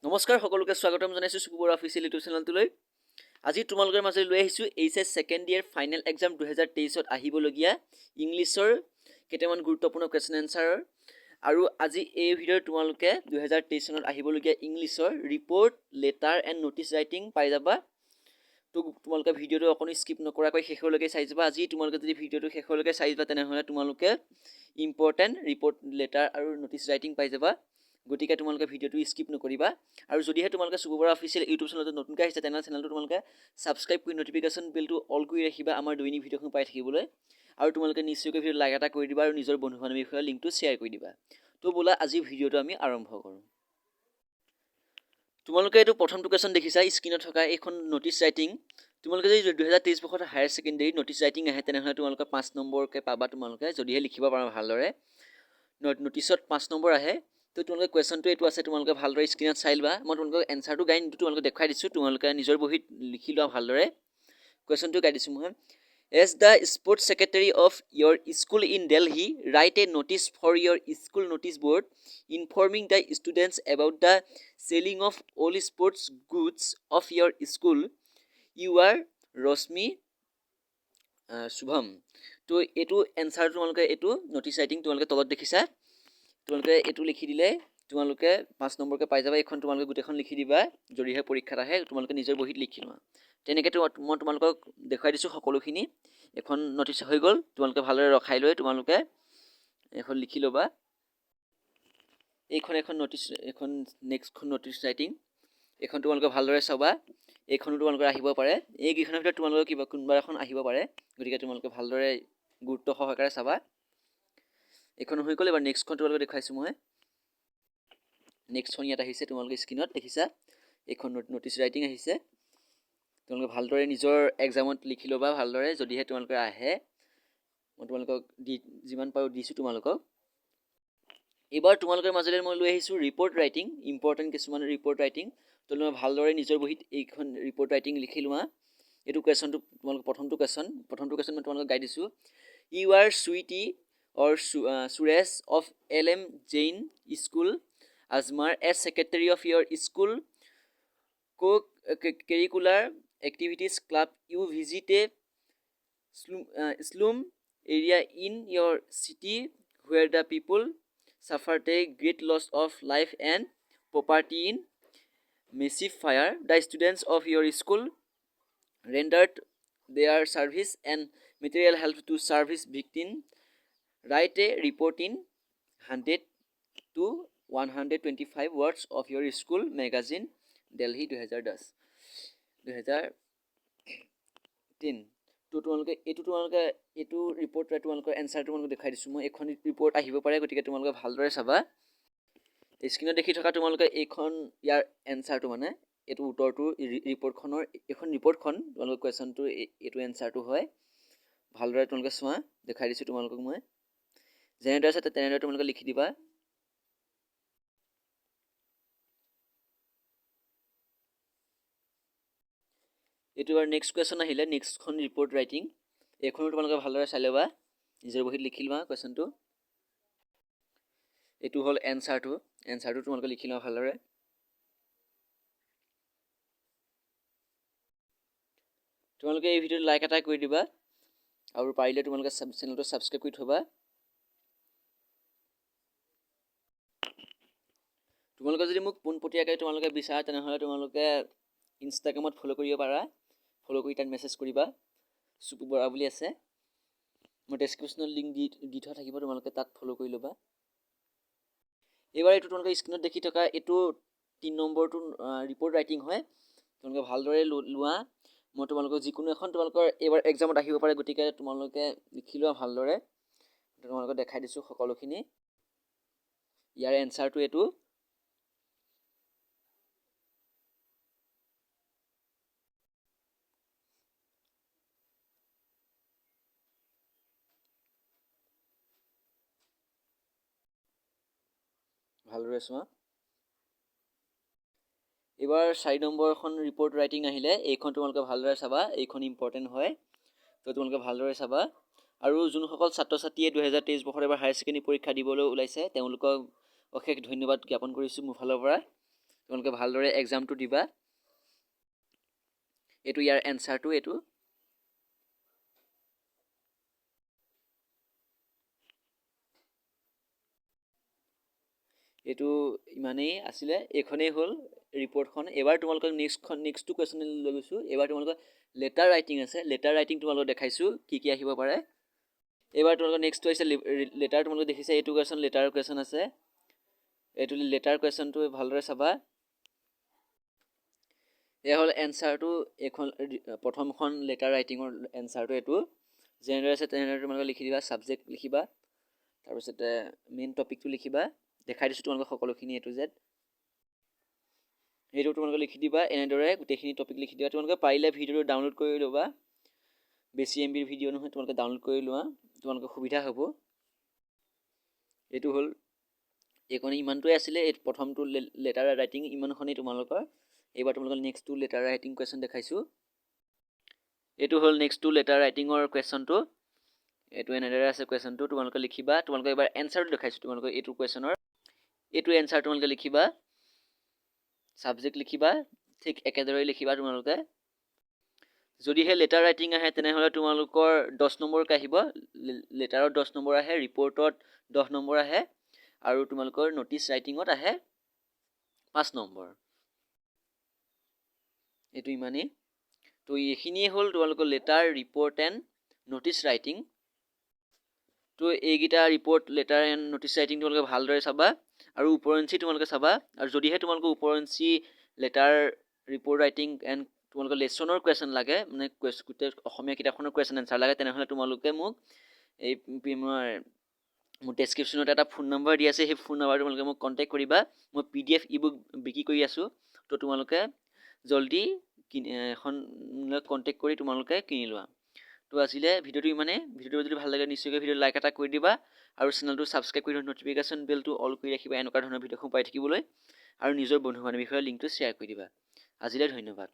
নমস্কাৰ সকলোকে স্বাগতম জনাইছোঁ সুপুবৰ অফিচিয়েল ইউটিউব চেনেলটোলৈ। আজি তোমালোকৰ মাজলৈ লৈ আহিছোঁ HS second year final exam 2023ত আহিবলগীয়া ইংলিছৰ কেইটামান গুৰুত্বপূৰ্ণ কুৱেশ্যন এনচাৰৰ। আৰু আজি এই ভিডিঅ'ত তোমালোকে 2023 চনত আহিবলগীয়া ইংলিছৰ report, letter and notice writing পাই যাবা। তো তোমালোকে ভিডিঅ'টো অকণো স্কিপ নকৰাকৈ শেষলৈকে চাই যাবা। আজি তোমালোকে যদি ভিডিঅ'টো শেষলৈকে চাই যোৱা তেনেহ'লে তোমালোকে ইম্পৰ্টেণ্ট ৰিপৰ্ট, লেটাৰ আৰু ন'টিছ ৰাইটিং পাই যাবা। গতিকে তোমালোকে ভিডিঅ'টো স্কিপ নকৰিবা। আৰু যদিহে তোমালোকে সুপুবৰ অফিচিয়েল ইউটিউব চেনেলটো নতুনকৈ আহিছে তেনেহ'লে চেনেলটো তোমালোকে ছাবস্ক্ৰাইব কৰি নটিফিকেশ্যন বেলটো অল কৰি ৰাখিবা আমাৰ দৈনিক ভিডিঅ'খন পাই থাকিবলৈ। আৰু তোমালোকে নিশ্চয়কৈ ভিডিঅ'ত লাইক এটা কৰি দিবা আৰু নিজৰ বন্ধু বান্ধৱীৰ বিষয়ে লিংকটো শ্বেয়াৰ কৰি দিবা। তো ব'লা আজি ভিডিঅ'টো আমি আৰম্ভ কৰোঁ। তোমালোকে এইটো প্ৰথমটো কুৱেশ্যন দেখিছা স্ক্ৰীণত থকা এইখন ন'টিছ ৰাইটিং। তোমালোকে যদি 2023 বৰ্ষত হায়াৰ ছেকেণ্ডেৰী ন'টিছ ৰাইটিং আহে তেনেহ'লে তোমালোকে 5 নম্বৰকৈ পাবা। তোমালোকে যদিহে লিখিব পাৰা ভালদৰে ন'টিছত 5 নম্বৰ আহে। তো তোমালোকে কুৱেশ্যনটো এইটো আছে, তোমালোকে ভালদৰে স্ক্ৰীণত চাই লোৱা। মই তোমালোকক এনচাৰটো গাই নিদিওঁ, তোমালোকে দেখুৱাই দিছোঁ, তোমালোকে নিজৰ বহীত লিখি লোৱা ভালদৰে। কুৱেশ্যনটো গাই দিছোঁ মই। As the sports secretary of your school in Delhi, write a notice for your school notice board informing the students about the selling of all sports goods of your school. You are Rashmi Shubham. তো এইটো answer তোমালোকে এইটো notice writing তোমালোকে তলত দেখিছা। তোমালোকে এইটো লিখি দিলে তোমালোকে 5 নম্বৰকৈ পাই যাবা। এইখন তোমালোকে গোটেইখন লিখি দিবা, যদিহে পৰীক্ষাত আহে তোমালোকে নিজৰ বহীত লিখি লোৱা। তেনেকৈ মই তোমালোকক দেখুৱাই দিছোঁ সকলোখিনি। এখন ন'টিছ হৈ গ'ল, তোমালোকে ভালদৰে ৰখাই লৈ তোমালোকে এখন লিখি ল'বা। এখন ন'টিছ, এখন নেক্সটখন ন'টিছ ৰাইটিং, এইখন তোমালোকে ভালদৰে চাবা। এইখনো তোমালোকৰ আহিব পাৰে, এইকেইখনৰ ভিতৰত তোমালোকৰ কোনোবা এখন আহিব পাৰে। গতিকে তোমালোকে ভালদৰে গুৰুত্ব সহকাৰে চাবা। এইখন হৈ গ'ল। এবাৰ নেক্সটখন তোমালোকে দেখুৱাইছোঁ মই। নেক্সটখন ইয়াত আহিছে, তোমালোকে স্ক্ৰীণত দেখিছা। এইখন ন'টিছ ৰাইটিং আহিছে। তোমালোকে ভালদৰে নিজৰ এক্সামত লিখি ল'বা ভালদৰে, যদিহে তোমালোকে আহে। মই তোমালোকক যিমান পাৰোঁ দিছোঁ তোমালোকক। এইবাৰ তোমালোকৰ মাজলৈ মই লৈ আহিছোঁ ৰিপৰ্ট ৰাইটিং, ইম্পৰ্টেণ্ট কিছুমান ৰিপৰ্ট ৰাইটিং। তোমালোকে ভালদৰে নিজৰ বহীত এইখন ৰিপৰ্ট ৰাইটিং লিখি লোৱা। এইটো কুৱেশ্যনটো তোমালোকে প্ৰথমটো কুৱেশ্যন মই তোমালোকক গাই দিছোঁ। You are Sweety or Suresh of LM Jain school Ajmer as secretary of your school co-curricular activities club you visit a slum area in your city where the people suffered a great loss of life and property in massive fire. The students of your school rendered their service and material help to service victims. Write a report in 100 to 125 words of your school magazine Delhi 2010। তো তোমালোকে এইটো report তোমালোকৰ এনচাৰটো তোমালোকে দেখাই দিছোঁ মই। এইখন report আহিব পাৰে, গতিকে তোমালোকে ভালদৰে চাবা। স্ক্ৰীণত দেখি থকা তোমালোকে এইখন ইয়াৰ এনচাৰটো মানে এইটো উত্তৰটো ৰিপৰ্টখনৰ, এইখন ৰিপৰ্টখন তোমালোকৰ কুৱেশ্যনটো এইটো এনচাৰটো হয়। ভালদৰে তোমালোকে চোৱা, দেখাই দিছোঁ তোমালোকক মই। যেনেদৰে আছে তেনেদৰে তোমালোকে লিখি দিবা। এইটো আৰু নেক্সট কুৱেশ্যন আহিলে, নেক্সটখন ৰিপৰ্ট ৰাইটিং। এইখনো তোমালোকে ভালদৰে চাই ল'বা, নিজৰ বহীত লিখি লোৱা কুৱেশ্যনটো। এইটো হ'ল এনচাৰটো তোমালোকে লিখি লোৱা ভালদৰে। তোমালোকে এই ভিডিঅ'টো লাইক এটা কৰি দিবা, আৰু পাৰিলে তোমালোকে চেনেলটো ছাবস্ক্ৰাইব কৰি থ'বা। তোমালোকে যদি মোক পোনপটীয়াকৈ তোমালোকে বিচাৰা তেনেহ'লে তোমালোকে ইনষ্টাগ্ৰামত ফ'ল' কৰিব পাৰা। ফ'ল' কৰি তাত মেছেজ কৰিবা, চুপু বৰা বুলি আছে। মই ডেছক্ৰিপশ্যনত লিংক দি থোৱা থাকিব, তোমালোকে তাত ফ'ল' কৰি ল'বা। এইবাৰ এইটো তোমালোকে স্ক্ৰীণত দেখি থকা এইটো 3 নম্বৰটো ৰিপৰ্ট ৰাইটিং হয়। তোমালোকে ভালদৰে লোৱা। মই তোমালোকক যিকোনো এখন তোমালোকৰ এইবাৰ এক্সামত আহিব পাৰে, গতিকে তোমালোকে লিখি লোৱা ভালদৰে। তোমালোকক দেখাই দিছোঁ সকলোখিনি। ইয়াৰ এনচাৰটো এইটো। ভালদৰে চোৱা। এইবাৰ 4 নম্বৰখন ৰিপৰ্ট ৰাইটিং আহিলে, এইখন তোমালোকে ভালদৰে চাবা। এইখন ইম্পৰ্টেণ্ট হয়, তো তোমালোকে ভালদৰে চাবা। আৰু যোনসকল ছাত্ৰ ছাত্ৰীয়ে 2023 বৰ্ষত এবাৰ হায়াৰ ছেকেণ্ডেৰী পৰীক্ষা দিবলৈ ওলাইছে তেওঁলোকক অশেষ ধন্যবাদ জ্ঞাপন কৰিছোঁ মোৰ ফালৰ পৰা। তোমালোকে ভালদৰে এক্সামটো দিবা। এইটো ইয়াৰ এনচাৰটো এইটো। এইটো ইমানেই আছিলে, এইখনেই হ'ল ৰিপৰ্টখন। এবাৰ তোমালোকক নেক্সটটো কুৱেশ্যন লৈ গৈছোঁ। এবাৰ তোমালোকৰ লেটাৰ ৰাইটিং আছে। লেটাৰ ৰাইটিং তোমালোকক দেখাইছোঁ কি কি আহিব পাৰে। এইবাৰ তোমালোকৰ নেক্সটটো হৈছে লেটাৰ। তোমালোকে দেখিছে এইটো কুৱেশ্যন লেটাৰ কুৱেশ্যন আছে। এইটো লেটাৰ কুৱেশ্যনটো ভালদৰে চাবা। এয়া হ'ল এনচাৰটো। এইখন প্ৰথমখন লেটাৰ ৰাইটিঙৰ এনচাৰটো এইটো। যেনেদৰে আছে তেনেদৰে তোমালোকে লিখি দিবা। ছাবজেক্ট লিখিবা, তাৰপিছতে মেইন টপিকটো লিখিবা। দেখাই দিছোঁ তোমালোকক সকলোখিনি A to Z। সেইটো তোমালোকে লিখি দিবা। এনেদৰে গোটেইখিনি টপিক লিখি দিবা। তোমালোকে পাৰিলে ভিডিঅ'টো ডাউনলোড কৰি ল'বা। বেছি MB ভিডিঅ' নহয়, তোমালোকে ডাউনলোড কৰি লোৱা, তোমালোকৰ সুবিধা হ'ব। এইটো হ'ল এইকণ ইমানটোৱে আছিলে। এই প্ৰথমটো লেটাৰ ৰাইটিং ইমানখনেই তোমালোকৰ। এইবাৰ তোমালোকৰ নেক্সটটো লেটাৰ ৰাইটিং কুৱেশ্যন দেখাইছোঁ। এইটো হ'ল নেক্সটটো লেটাৰ ৰাইটিঙৰ কুৱেশ্যনটো। এইটো এনেদৰে আছে কুৱেশ্যনটো। তোমালোকে লিখিবা। তোমালোকে এবাৰ এনচাৰটো দেখাইছোঁ তোমালোকে এইটো কুৱেশ্যনৰ। এইটো এনচাৰ তোমালোকে লিখিবা। ছাবজেক্ট লিখিবা, ঠিক একেদৰে লিখিবা তোমালোকে। যদিহে লেটাৰ ৰাইটিং আহে তেনেহ'লে তোমালোকৰ 10 নম্বৰকৈ আহিব। লেটাৰত 10 নম্বৰ আহে, ৰিপৰ্টত 10 নম্বৰ আহে, আৰু তোমালোকৰ ন'টিছ ৰাইটিঙত আহে 5 নম্বৰ। এইটো ইমানেই। তো এইখিনিয়ে হ'ল তোমালোকৰ letter, report and notice writing. তো এইকেইটা report, letter and notice writing তোমালোকে ভালদৰে চাবা, আৰু ওপৰঞ্চি তোমালোকে চাবা। আৰু যদিহে তোমালোকৰ ওপৰঞ্চি লেটাৰ, ৰিপৰ্ট ৰাইটিং এণ্ড তোমালোকৰ লেচনৰ কুৱেশ্যন লাগে, মানে গোটেই অসমীয়া কিতাপখনৰ কুৱেশ্যন এনচাৰ লাগে, তেনেহ'লে তোমালোকে মোক মোৰ ডেছক্ৰিপশ্যনত এটা ফোন নম্বৰ দি আছে। সেই ফোন নম্বৰটো তোমালোকে মোক কণ্টেক্ট কৰিবা। মই PDF ই-বুক বিক্ৰী কৰি আছোঁ। তো তোমালোকে জল্দি এখন কণ্টেক্ট কৰি তোমালোকে কিনি লোৱা। তো আজিলে ভিডিঅ'টো ইমানেই। ভিডিঅ'টো যদি ভাল লাগে নিশ্চয়কৈ ভিডিঅ'টো লাইক এটা কৰি দিবা, আৰু চেনেলটো ছাবস্ক্ৰাইব কৰি ন'টিফিকেশ্যন বেলটো অল কৰি ৰাখিবা এনেকুৱা ধৰণৰ ভিডিঅ'সমূহ পাই থাকিবলৈ, আৰু নিজৰ বন্ধু বান্ধৱীৰ বিষয়ে লিংকটো শ্বেয়াৰ কৰি দিবা। আজিলৈ ধন্যবাদ।